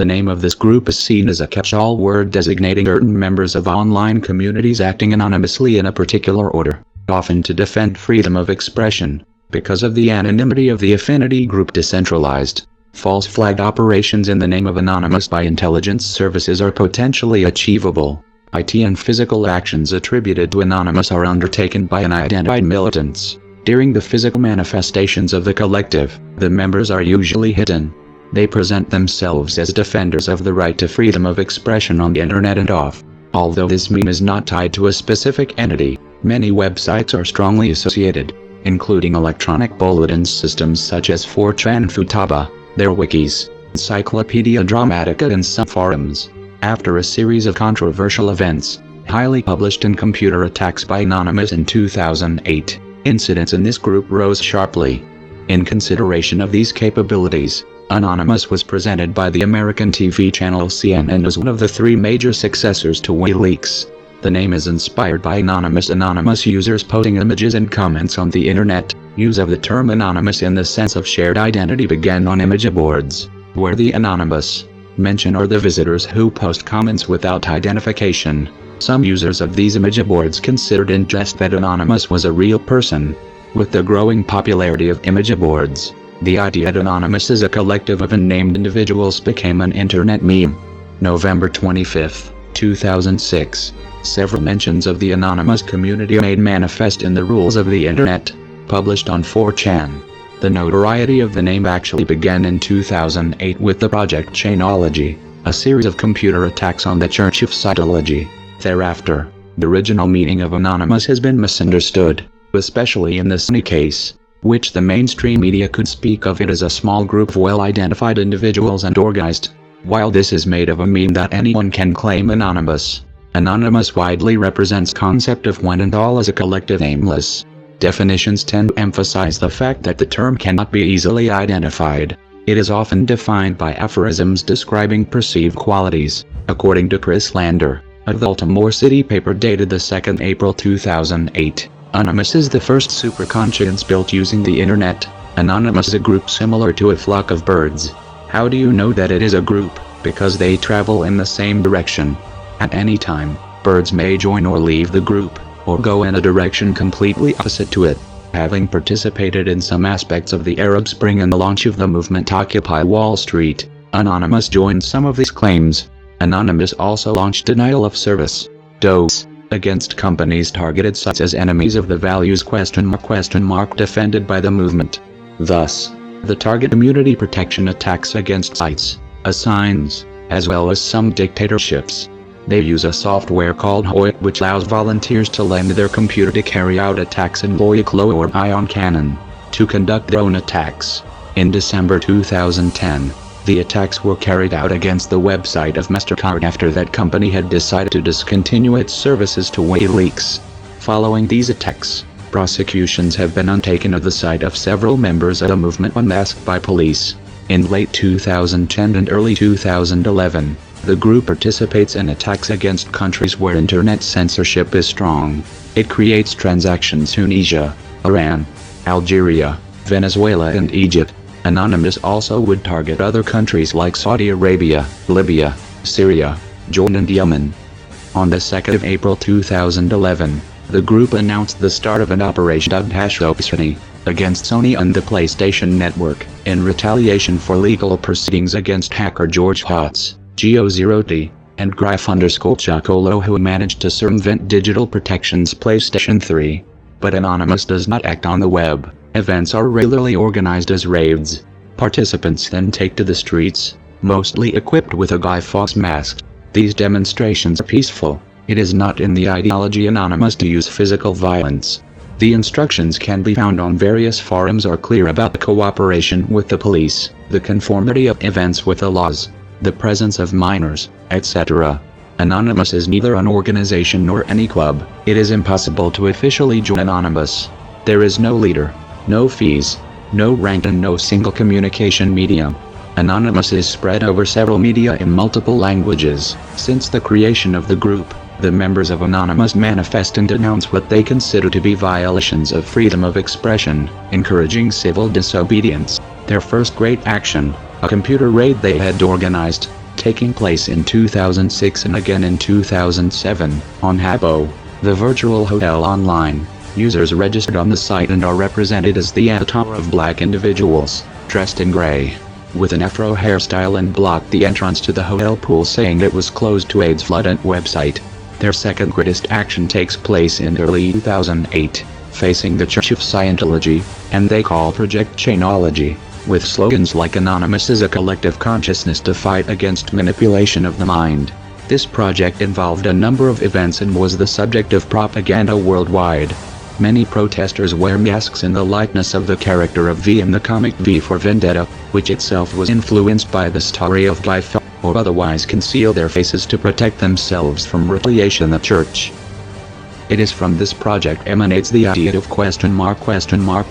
The name of this group is seen as a catch-all word designating certain members of online communities acting anonymously in a particular order, often to defend freedom of expression. Because of the anonymity of the affinity group, decentralized, false flag operations in the name of anonymous by intelligence services are potentially achievable. IT and physical actions attributed to anonymous are undertaken by unidentified militants. During the physical manifestations of the collective, the members are usually hidden. They present themselves as defenders of the right to freedom of expression on the internet and off. Although this meme is not tied to a specific entity, many websites are strongly associated, including electronic bulletin systems such as 4chan and Futaba, their wikis, Encyclopedia Dramatica, and some forums. After a series of controversial events, highly published in computer attacks by Anonymous in 2008, incidents in this group rose sharply. In consideration of these capabilities, Anonymous was presented by the American TV channel CNN as one of the three major successors to WikiLeaks. The name is inspired by anonymous users posting images and comments on the internet. Use of the term anonymous in the sense of shared identity began on image boards, where the anonymous mention are the visitors who post comments without identification. Some users of these image boards considered in jest that Anonymous was a real person. With the growing popularity of image boards, the idea that Anonymous is a collective of unnamed individuals became an internet meme. November 25, 2006. Several mentions of the Anonymous community made manifest in the rules of the internet, published on 4chan. The notoriety of the name actually began in 2008 with the Project Chainology, a series of computer attacks on the Church of Scientology. Thereafter, the original meaning of Anonymous has been misunderstood, especially in the Sunni case, which the mainstream media could speak of it as a small group of well-identified individuals and organized. While this is made of a meme that anyone can claim Anonymous, Anonymous widely represents the concept of one and all as a collective nameless. Definitions tend to emphasize the fact that the term cannot be easily identified. It is often defined by aphorisms describing perceived qualities. According to Chris Lander, of the Baltimore City paper dated the 2nd April 2008, Anonymous is the first superconscience built using the internet. Anonymous is a group similar to a flock of birds. How do you know that it is a group? Because they travel in the same direction. At any time, birds may join or leave the group, or go in a direction completely opposite to it. Having participated in some aspects of the Arab Spring and the launch of the movement Occupy Wall Street, Anonymous joined some of these claims. Anonymous also launched denial of service (DOS) against companies targeted sites as enemies of the values defended by the movement. Thus, the target community protection attacks against sites, assigns, as well as some dictatorships. They use a software called Hoyt which allows volunteers to lend their computer to carry out attacks and employ Clo or Ion Cannon to conduct their own attacks. In December 2010, the attacks were carried out against the website of MasterCard after that company had decided to discontinue its services to WikiLeaks. Following these attacks, prosecutions have been undertaken of the site of several members of the movement unmasked by police. In late 2010 and early 2011, the group participates in attacks against countries where internet censorship is strong. It creates transactions in Tunisia, Iran, Algeria, Venezuela and Egypt. Anonymous also would target other countries like Saudi Arabia, Libya, Syria, Jordan and Yemen. On the 2nd of April 2011, the group announced the start of an operation dubbed #Sony against Sony and the PlayStation Network, in retaliation for legal proceedings against hacker George Hotz, Geo0t, and Graf_Chocolo who managed to circumvent digital protections PlayStation 3. But Anonymous does not act on the web. Events are regularly organized as raids. Participants then take to the streets, mostly equipped with a Guy Fawkes mask. These demonstrations are peaceful. It is not in the ideology Anonymous to use physical violence. The instructions can be found on various forums are clear about the cooperation with the police, the conformity of events with the laws, the presence of minors, etc. Anonymous is neither an organization nor any club. It is impossible to officially join Anonymous. There is no leader, no fees, no rank and no single communication medium. Anonymous is spread over several media in multiple languages. Since the creation of the group, the members of Anonymous manifest and denounce what they consider to be violations of freedom of expression, encouraging civil disobedience. Their first great action, a computer raid they had organized, taking place in 2006 and again in 2007, on Habbo, the virtual hotel online. Users registered on the site and are represented as the avatar of black individuals, dressed in gray, with an afro hairstyle, and blocked the entrance to the hotel pool, saying it was closed to AIDS floodant website. Their second greatest action takes place in early 2008, facing the Church of Scientology, and they call Project Chainology, with slogans like "Anonymous is a collective consciousness to fight against manipulation of the mind." This project involved a number of events and was the subject of propaganda worldwide. Many protesters wear masks in the likeness of the character of V in the comic V for Vendetta, which itself was influenced by the story of Guy Fawkes, or otherwise conceal their faces to protect themselves from retaliation. The church. It is from this project emanates the idea of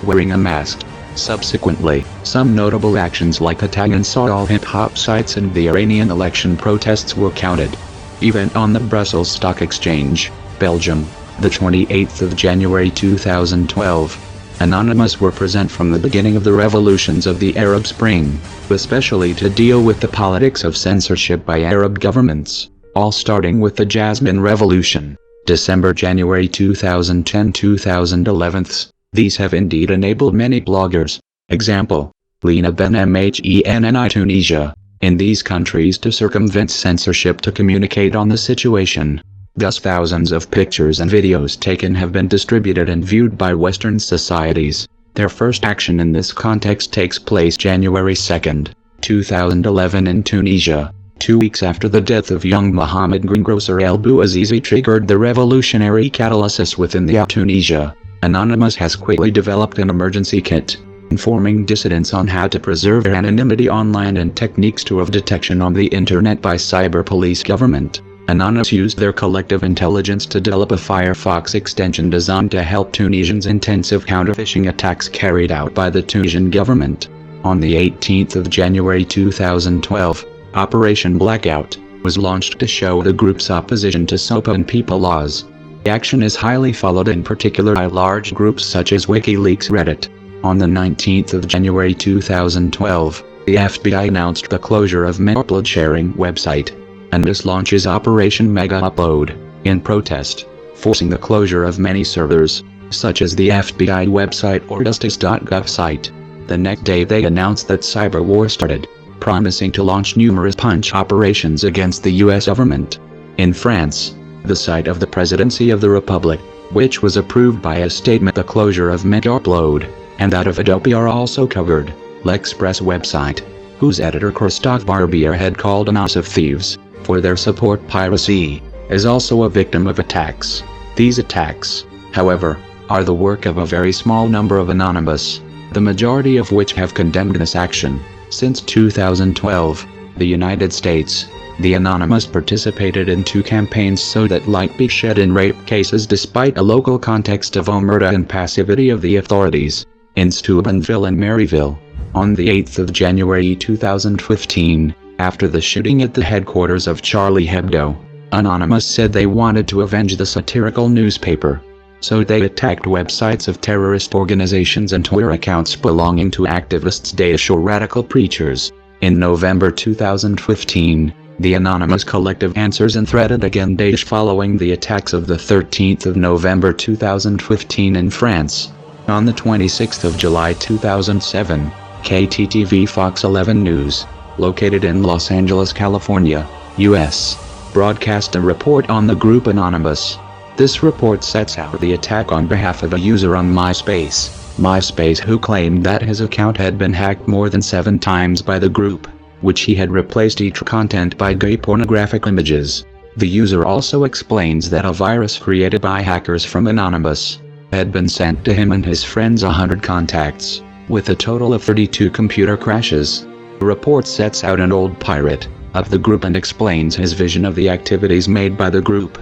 wearing a mask. Subsequently, some notable actions like attacking all hip-hop sites and the Iranian election protests were counted. Event on the Brussels Stock Exchange, Belgium, the 28th of January 2012. Anonymous were present from the beginning of the revolutions of the Arab Spring, especially to deal with the politics of censorship by Arab governments, all starting with the Jasmine Revolution, December-January 2010-2011. These have indeed enabled many bloggers, example, Lena Ben Mhenni Tunisia, in these countries to circumvent censorship to communicate on the situation. Thus thousands of pictures and videos taken have been distributed and viewed by Western societies. Their first action in this context takes place January 2, 2011 in Tunisia, 2 weeks after the death of young Mohammed greengrocer El Bouazizi triggered the revolutionary catalysis within the Tunisia. Anonymous has quickly developed an emergency kit, informing dissidents on how to preserve their anonymity online and techniques of detection on the internet by cyber police government. Anonymous used their collective intelligence to develop a Firefox extension designed to help Tunisians intensive counter-phishing attacks carried out by the Tunisian government. On the 18th of January 2012, Operation Blackout was launched to show the group's opposition to SOPA and people laws. The action is highly followed in particular by large groups such as WikiLeaks Reddit. On the 19th of January 2012, the FBI announced the closure of Mega Upload sharing website, and this launches Operation Mega Upload, in protest, forcing the closure of many servers, such as the FBI website or justice.gov site. The next day they announced that cyber war started, promising to launch numerous punch operations against the US government. In France, the site of the Presidency of the Republic, which was approved by a statement, the closure of Mega Upload, and that of Adobe are also covered. L'Express website, whose editor Christophe Barbier had called Anonymous of thieves, for their support piracy, is also a victim of attacks. These attacks, however, are the work of a very small number of Anonymous, the majority of which have condemned this action. Since 2012, the United States, the Anonymous participated in 2 campaigns so that light be shed in rape cases despite a local context of omerta and passivity of the authorities, in Steubenville and Maryville. On the 8th of January 2015, after the shooting at the headquarters of Charlie Hebdo, Anonymous said they wanted to avenge the satirical newspaper. So they attacked websites of terrorist organizations and Twitter accounts belonging to activists Daesh or radical preachers. In November 2015, the Anonymous collective answers and threatened again Daesh following the attacks of the 13th of November 2015 in France. On the 26th of July 2007, KTTV Fox 11 News, located in Los Angeles, California, US, broadcast a report on the group Anonymous. This report sets out the attack on behalf of a user on MySpace, who claimed that his account had been hacked more than 7 times by the group, which he had replaced each content by gay pornographic images. The user also explains that a virus created by hackers from Anonymous had been sent to him and his friends' 100 contacts, with a total of 32 computer crashes. The report sets out an old pirate of the group and explains his vision of the activities made by the group.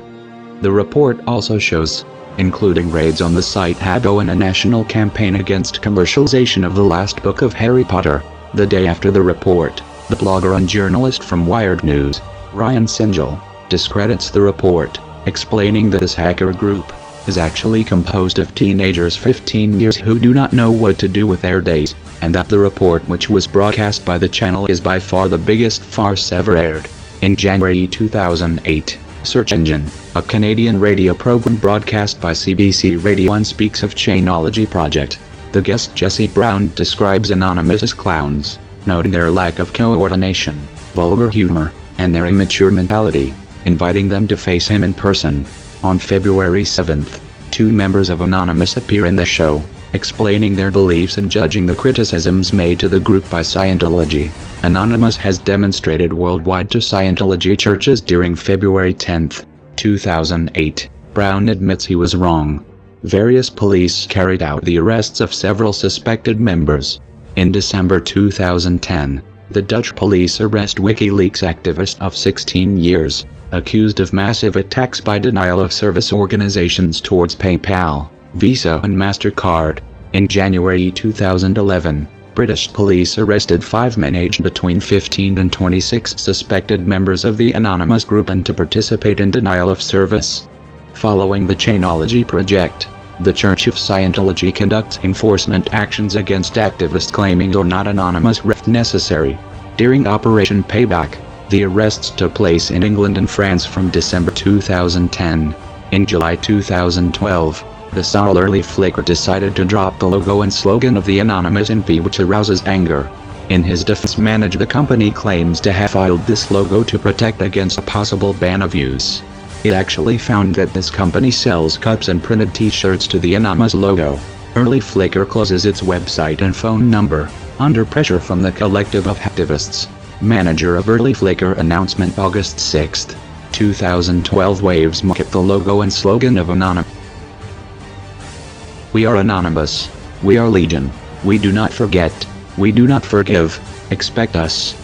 The report also shows, including raids on the site Habbo and a national campaign against commercialization of the last book of Harry Potter. The day after the report, the blogger and journalist from Wired News, Ryan Singel, discredits the report, explaining that this hacker group is actually composed of teenagers 15 years who do not know what to do with their days, and that the report which was broadcast by the channel is by far the biggest farce ever aired. In January 2008, Search Engine, a Canadian radio program broadcast by CBC Radio 1 speaks of Chainology Project. The guest Jesse Brown describes Anonymous as clowns, noting their lack of coordination, vulgar humor, and their immature mentality, inviting them to face him in person. On February 7th, 2 members of Anonymous appear in the show, explaining their beliefs and judging the criticisms made to the group by Scientology. Anonymous has demonstrated worldwide to Scientology churches during February 10, 2008. Brown admits he was wrong. Various police carried out the arrests of several suspected members. In December 2010, the Dutch police arrest WikiLeaks activist of 16 years, accused of massive attacks by denial-of-service organizations towards PayPal, Visa and MasterCard. In January 2011, British police arrested 5 men aged between 15 and 26 suspected members of the Anonymous group and to participate in denial of service. Following the Chainology Project, the Church of Scientology conducts enforcement actions against activists claiming they're not anonymous if necessary. During Operation Payback, the arrests took place in England and France from December 2010. In July 2012, the Saul Early Flicker decided to drop the logo and slogan of the Anonymous NP, which arouses anger. In his defense, the company claims to have filed this logo to protect against a possible ban of use. It actually found that this company sells cups and printed t-shirts to the Anonymous logo. Early Flicker closes its website and phone number, under pressure from the collective of activists. Manager of Early Flicker announcement August 6, 2012 waves market the logo and slogan of Anonymous. We are Anonymous. We are Legion. We do not forget. We do not forgive. Expect us.